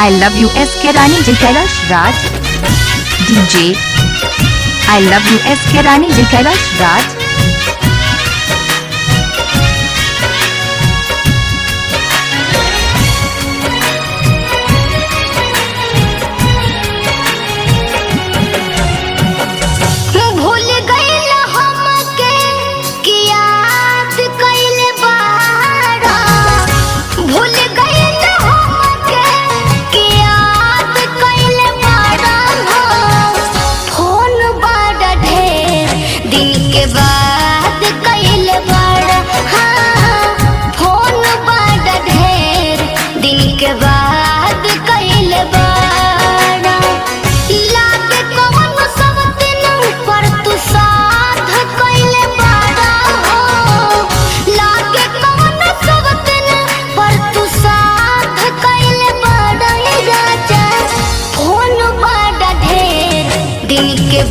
I love you SK Rani Ji Kailash Raj DJ I love you SK Rani Ji Kailash Raj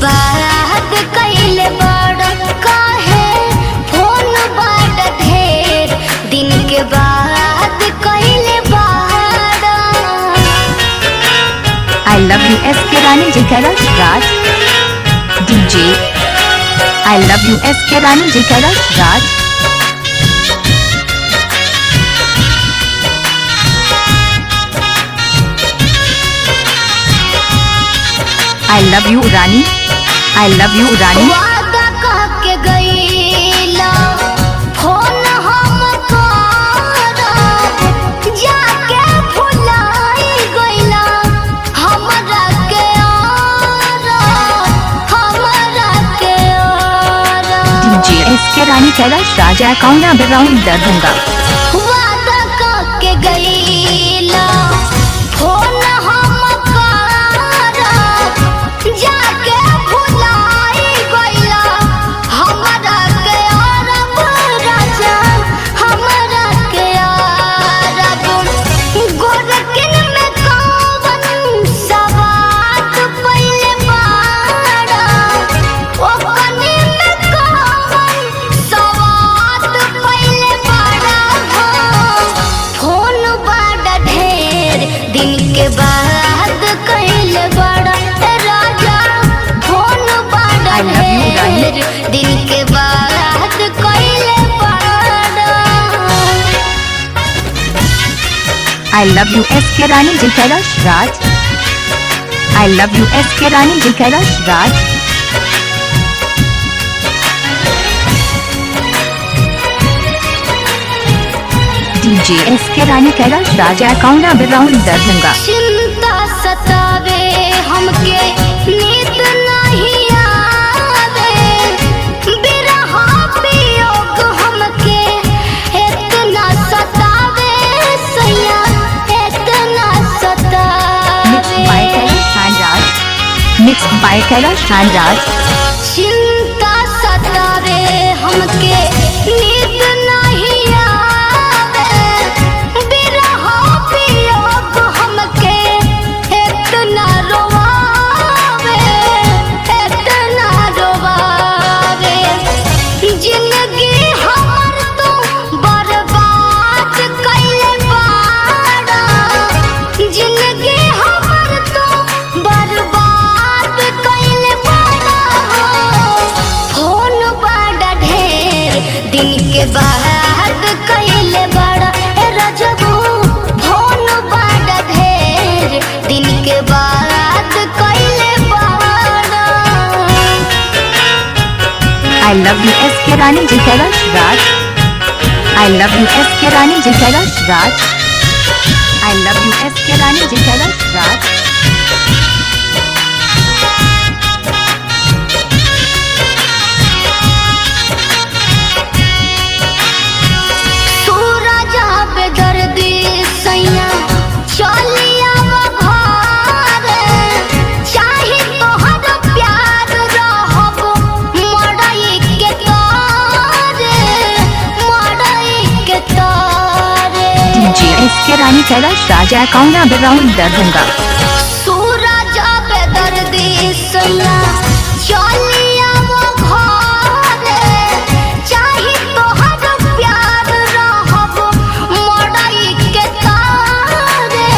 बात कइले बड़ा काहे phone बड़ा ढेर दिन के बाद कइले बड़ा I love you SK Rani Ji Kailash Raj DJ I love you SK Rani Ji Kailash Raj I love you Rani I love you Rani वादा कहके गईला फोन हम करब जाके भुलाई गईला हमरा के DJ SK Rani Kailash Raj account around Darbhanga वादा कहके गईला फोन हम करब जाके भुलाई गईला हमरा के अरब राजा हमरा के अरब गोरकिन में कौन सवात पइले बाड़ा ओकनी में कौन सवात पइले बाड़ा फोन बड़ा ढेर दिन के बाद कइले बड़ा राजा फोन बड़ा ढेर दिन के बाद कइले बड़ा I love you SK Rani Ji Kailash Raj I love you SK Rani Ji Kailash Raj DJ SK Rani Kailash Raj account around Darbhanga चिंता सतावे हमके नींद नहीं आवे बिरह वियोग हमके इतना सतावे सैया इतना Mixed by सतावे Kailash Raj चिंता सतावे हमके नींद नहीं आवे बिरह वियोग हमके इतना रोवावे जिंदगी हमर तो बर्बाद कइले बाड़ा जिंदगी हमर तो बर्बाद कइले बाड़ा फोन बड़ा ढेर दिन के बाद कइले बड़ा रजबू फोन बड़ा ढेर दिन के बाद कइले बड़ा I love you SK Rani Ji Kailash Raj I love you SK Rani Ji Kailash Raj I love you SK Rani Ji Kailash Raj सूरज बेदर्दी सैया चलिया घर चाही तोहर प्यार रहब मड़ई के तारे DJ SK Rani Kailash Raj account around Darbhanga सूरज बेदर्दी सैया चलिया घर चाही तोहर प्यार रहब मड़ई के तारे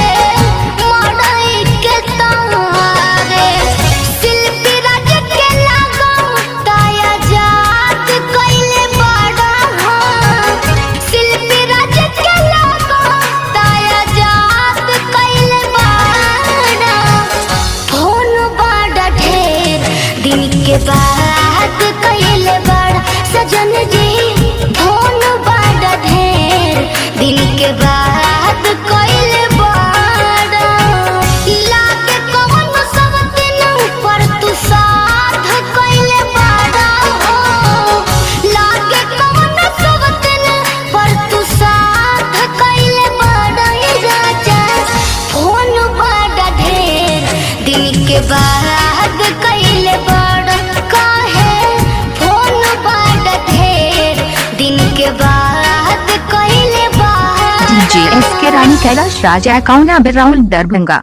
बाद कइले बड़ा सजन जी फोन बड़ा ढेर दिन के बाद कइले बड़ा लागे कौन सब दिन पर तू साथ कइले बड़ा हो लागे कौन सब दिन पर तू साथ कइले बड़ा राजा फोन बड़ा ढेर दिन के बाद कइले बड़ा काहे फोन बड़ा ढेर दिन के बाद कइले बड़ा DJ SK रानी कैलाश राज अकाउंट Darbhanga।